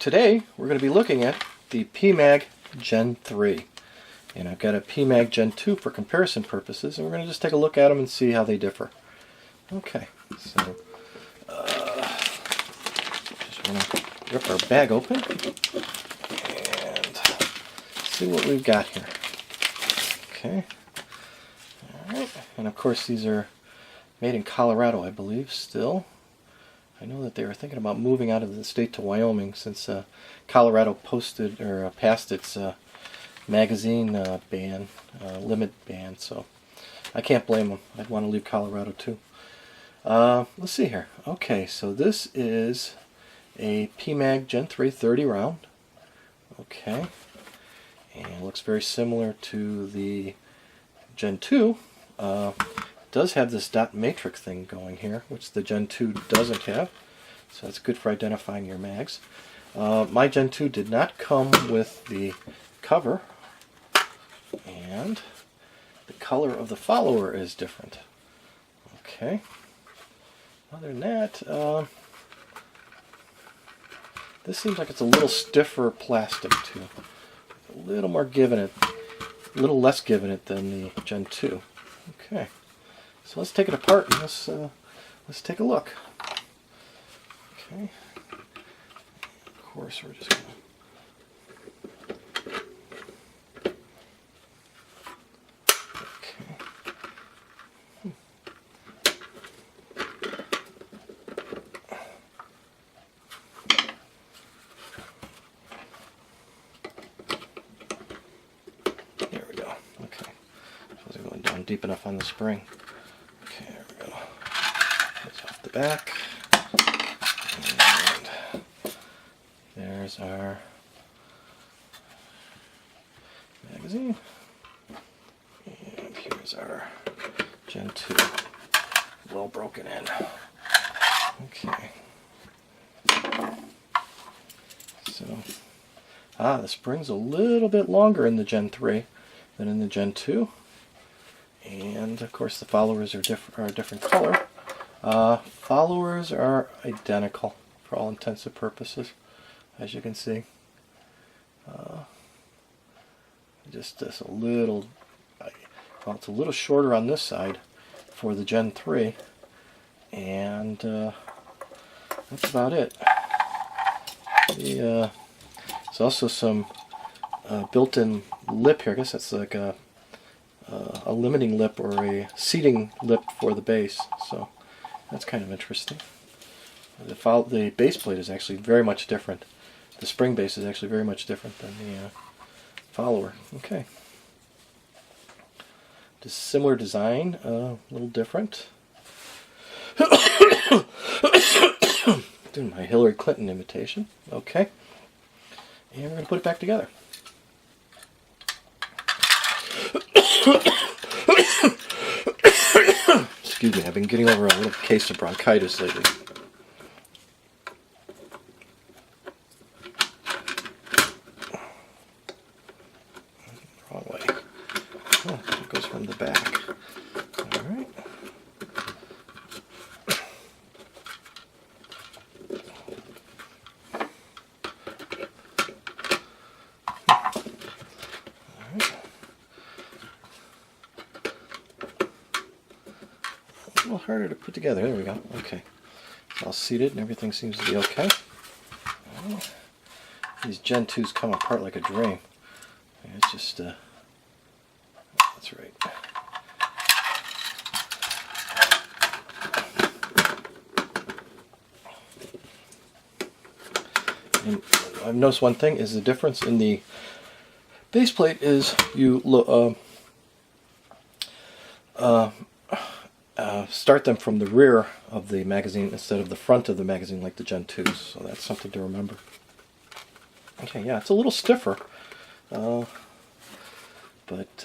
today we're going to be looking at the Pmag Gen 3. And I've got a Pmag Gen 2 for comparison purposes, and we're going to just take a look at them and see how they differ. Okay, so just want to rip our bag open and see what we've got here. Okay, alright, and of course these are made in Colorado, I believe, still. I know that they were thinking about moving out of the state to Wyoming since Colorado passed its magazine ban, limit ban, so I can't blame them. I'd want to leave Colorado too. Let's see here. Okay, so this is a Pmag Gen 3 30 round. Okay, and it looks very similar to the Gen 2. Does have this dot matrix thing going here, which the Gen 2 doesn't have, so that's good for identifying your mags. My Gen 2 did not come with the cover, and the color of the follower is different. Okay, other than that, this seems like it's a little stiffer plastic too, a little more give in it, a little less give in it than the Gen 2. Okay. So let's take it apart and let's take a look. Okay. Of course, we're just going to. Okay. There we go. Okay. I wasn't going down deep enough on the spring. Okay, there we go. That's off the back. And there's our magazine. And here's our Gen 2. Well broken in. Okay. So, the spring's a little bit longer in the Gen 3 than in the Gen 2. And of course the followers are a different color. Followers are identical for all intents and purposes, as you can see. Just this a little, well, it's a little shorter on this side for the Gen 3, and that's about it. There's also some built-in lip here. I guess that's like a limiting lip or a seating lip for the base, so that's kind of interesting. The base plate is actually very much different. The spring base is actually very much different than the follower. Okay, just similar design, a little different. Doing my Hillary Clinton imitation. Okay, and we're going to put it back together. Excuse me, I've been getting over a little case of bronchitis lately. Wrong way. Oh, it goes from the back. Alright. A little harder to put together. There we go. Okay. It's all seated and everything seems to be okay. These Gen 2s come apart like a dream. It's just, that's right. And I've noticed one thing is the difference in the base plate is you start them from the rear of the magazine instead of the front of the magazine like the Gen 2s, so that's something to remember. Okay, yeah, it's a little stiffer, but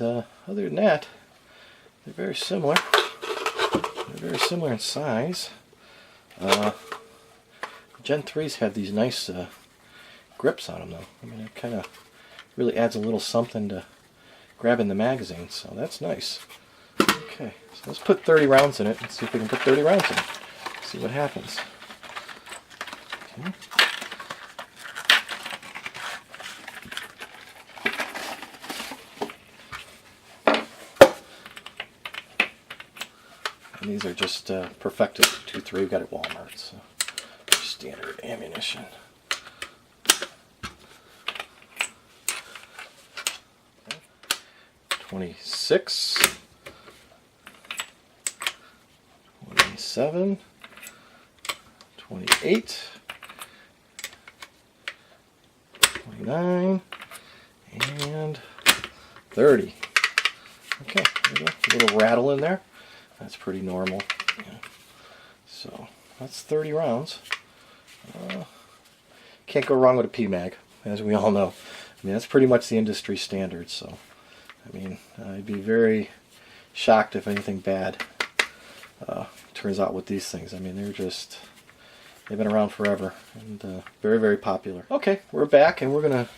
other than that, they're very similar. They're very similar in size. Gen 3s have these nice grips on them, though. I mean, it kind of really adds a little something to grabbing the magazine, so that's nice. Okay, so let's put 30 rounds in it and see if we can put 30 rounds in it. See what happens. Okay. And these are just Perfected 2.3 we got at Walmart. So standard ammunition. Okay. 26, 27, 28, 29, and 30. Okay, there we go. A little rattle in there. That's pretty normal. Yeah. So that's 30 rounds. Can't go wrong with a Pmag, as we all know. I mean, that's pretty much the industry standard. So, I mean, I'd be very shocked if anything bad turns out with these things. I mean, they've been around forever and very, very popular. Okay, we're back and we're gonna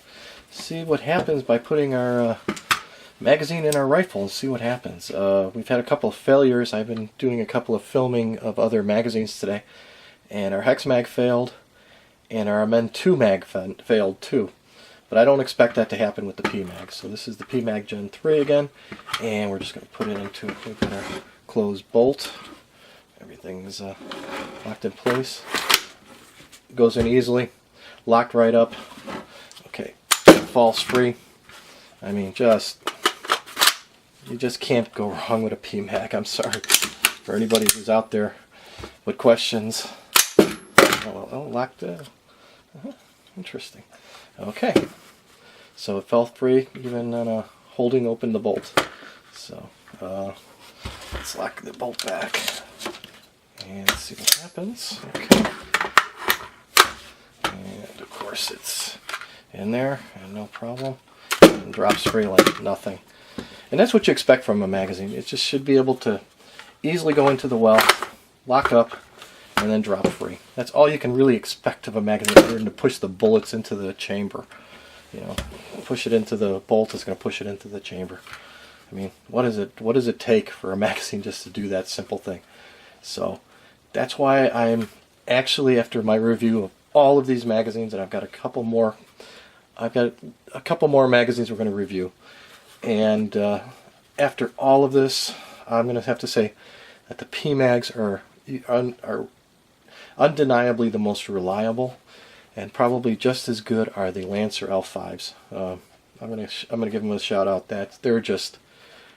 see what happens by putting our magazine in our rifle and see what happens. We've had a couple of failures. I've been doing a couple of filming of other magazines today, and our Hex Mag failed, and our Amend 2 Mag failed too. But I don't expect that to happen with the Pmag. So this is the Pmag Gen 3 again, and we're just going to put it into we've got our closed bolt. Everything's locked in place. Goes in easily, locked right up. Okay, falls free. I mean, you just can't go wrong with a Pmag. I'm sorry for anybody who's out there with questions. Oh, locked. Interesting. Okay, so it fell free even on holding open the bolt. So let's lock the bolt back and see what happens. Okay, and of course it's in there and no problem, and drops free like nothing. And that's what you expect from a magazine. It just should be able to easily go into the well, lock up, and then drop free. That's all you can really expect of a magazine, other than to push the bullets into the chamber. You know, push it into the bolt is going to push it into the chamber. I mean, what does it take for a magazine just to do that simple thing? So that's why I'm actually, after my review of all of these magazines, and I've got a couple more magazines we're going to review. And after all of this, I'm going to have to say that the Pmags are undeniably the most reliable, and probably just as good are the Lancer L5s. I'm going to give them a shout out. That they're just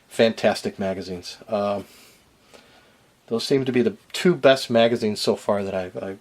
fantastic magazines. Those seem to be the two best magazines so far that I've